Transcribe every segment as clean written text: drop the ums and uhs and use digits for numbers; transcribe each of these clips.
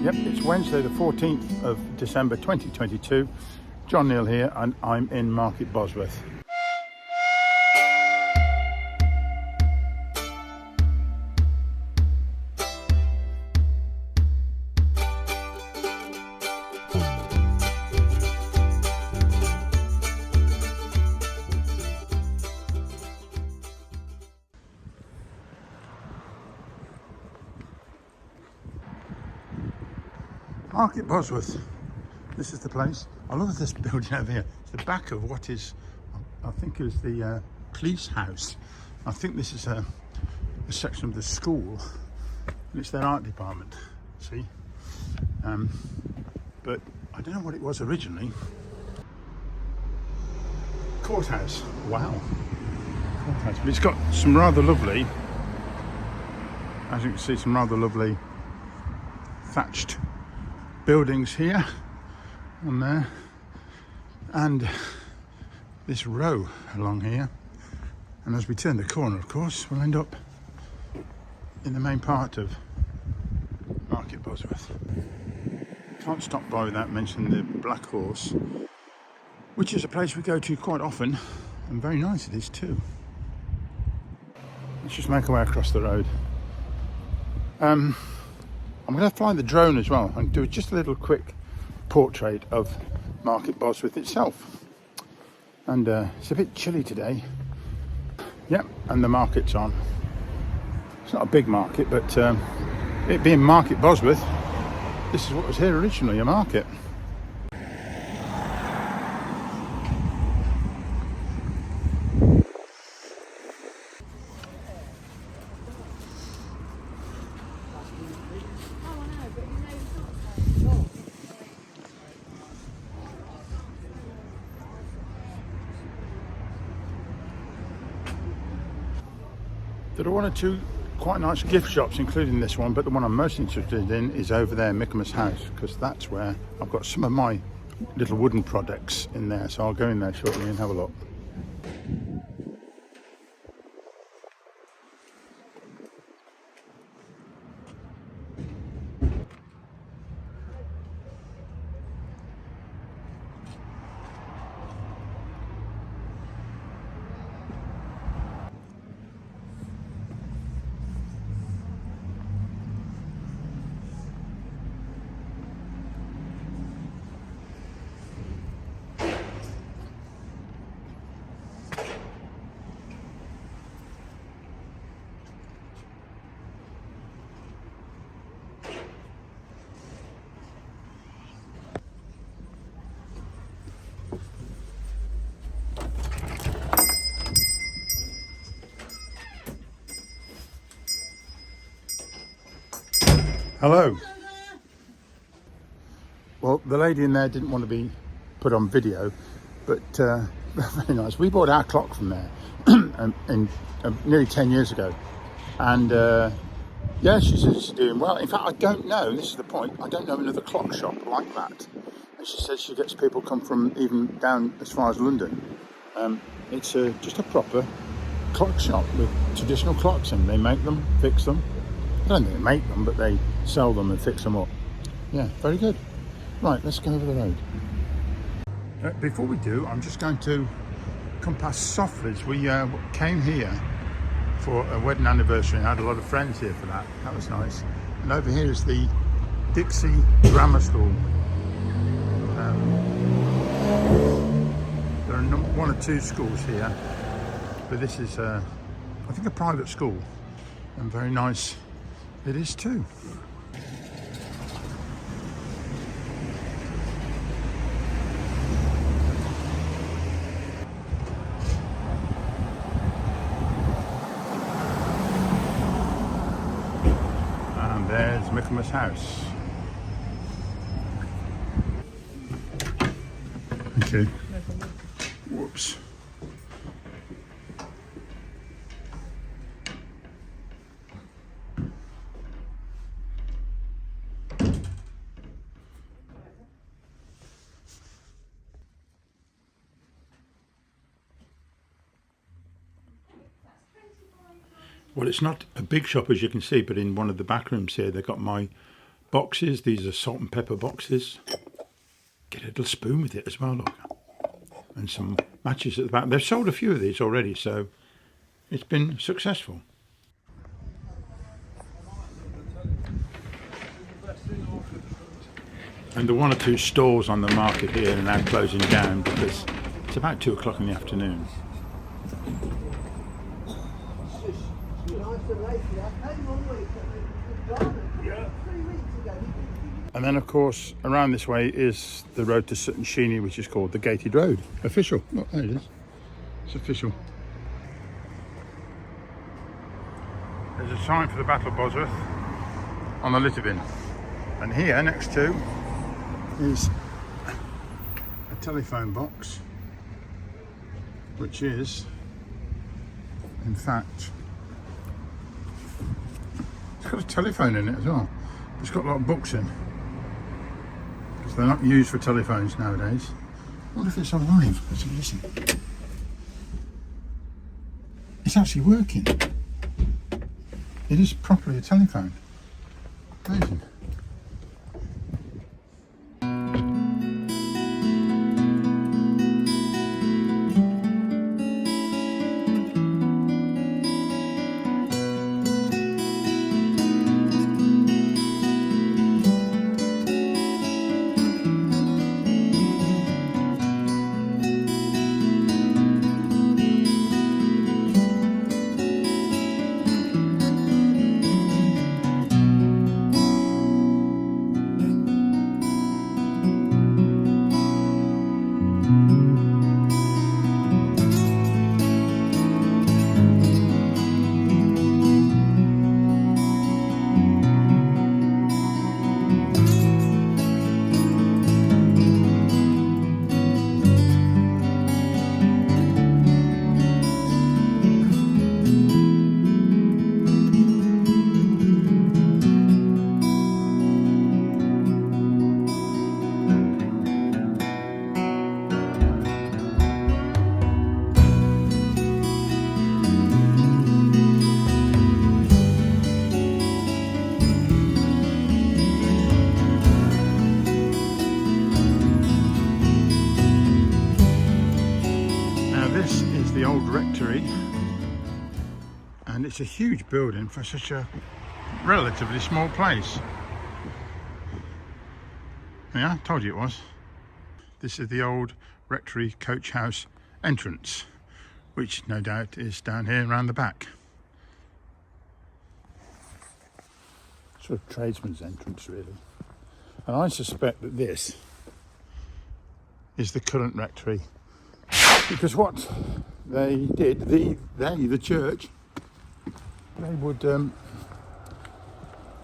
Yep, it's Wednesday the 14th of December 2022. John Neal here, and I'm in Market Bosworth. Market Bosworth, this is the place. I love this building over here. It's the back of what is, I think is the police house. I think this is a section of the school, and it's their art department, see? But I don't know what it was originally. Courthouse, wow. Courthouse, but it's got some rather lovely, as you can see, some rather lovely thatched buildings here and there, and this row along here, and as we turn the corner, of course, we'll end up in the main part of Market Bosworth. Can't stop by without mentioning the Black Horse, which is a place we go to quite often, and very nice it is too. Let's just make our way across the road. I'm going to fly the drone as well and do just a little quick portrait of Market Bosworth itself. And it's a bit chilly today. Yep, and the market's on. It's not a big market, but it being Market Bosworth, this is what was here originally, a market. There are one or two quite nice gift shops, including this one, but the one I'm most interested in is over there, Michaelmas House, because that's where I've got some of my little wooden products in there, so I'll go in there shortly and have a look. Hello. Well, the lady in there didn't want to be put on video, but very nice. We bought our clock from there nearly 10 years ago, and yeah, she says she's doing well. In fact, I don't know, this is the point, I don't know another clock shop like that. And she says she gets people come from even down as far as London. It's just a proper clock shop with traditional clocks, and they make them, fix them. I don't think they make them, but they sell them and fix them up. Yeah, very good. Right, let's go over the road. Before we do, I'm just going to come past Soffley's. We came here for a wedding anniversary and had a lot of friends here for that. That was nice. And over here is the Dixie Grammar School. There are one or two schools here, but this is, I think, a private school, and very nice it is too. And there's Michaelmas House. Okay. Whoops. Well, it's not a big shop, as you can see, but in one of the back rooms here, they've got my boxes. These are salt and pepper boxes. Get a little spoon with it as well, look. And some matches at the back. They've sold a few of these already, so it's been successful. And the one or two stores on the market here are now closing down because it's about 2 o'clock in the afternoon. And then, of course, around this way is the road to Sutton Sheeney, which is called the Gated Road. Official. Look, there it is. It's official. There's a sign for the Battle of Bosworth on the litter bin. And here, next to, is a telephone box, which is, in fact, it's got a telephone in it as well. It's got a lot of books in. Because they're not used for telephones nowadays. I wonder if it's alive. Let's have a listen. It's actually working. It is properly a telephone. Amazing. The old rectory, and it's a huge building for such a relatively small place. Yeah, I told you it was. This is the old rectory coach house entrance, which no doubt is down here around the back. Sort of tradesman's entrance really. And I suspect that this is the current rectory, because what they did, the church, they would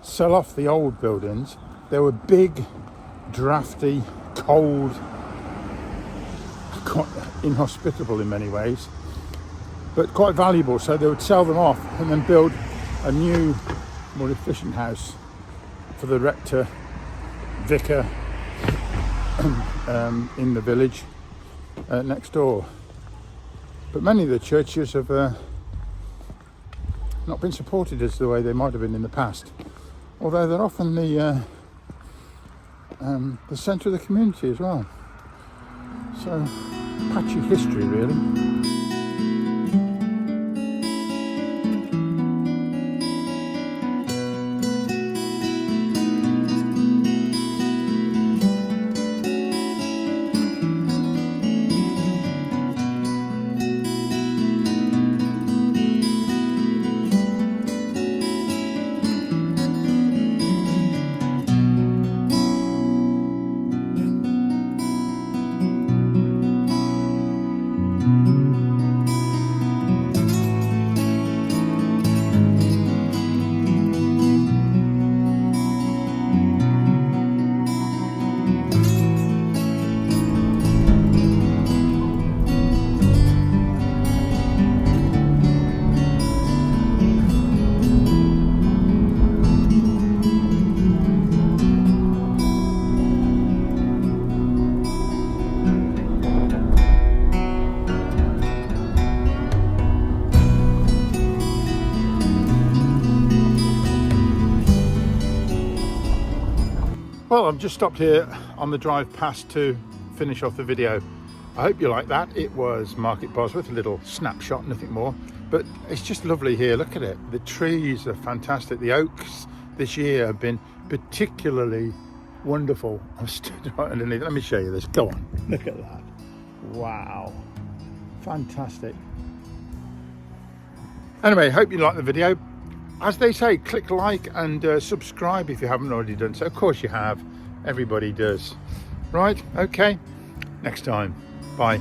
sell off the old buildings. They were big, drafty, cold, quite inhospitable in many ways, but quite valuable. So they would sell them off and then build a new, more efficient house for the rector, vicar in the village next door. But many of the churches have not been supported as the way they might have been in the past, although they're often the centre of the community as well. So, patchy history really. Well, I've just stopped here on the drive past to finish off the video. I hope you like that. It was Market Bosworth, a little snapshot, nothing more. But it's just lovely here. Look at it. The trees are fantastic. The oaks this year have been particularly wonderful. I'm stood right underneath. Let me show you this. Go on. Look at that. Wow. Fantastic. Anyway, hope you like the video. As they say, click like and subscribe if you haven't already done so. Of course you have. Everybody does. Right, okay. Next time. Bye.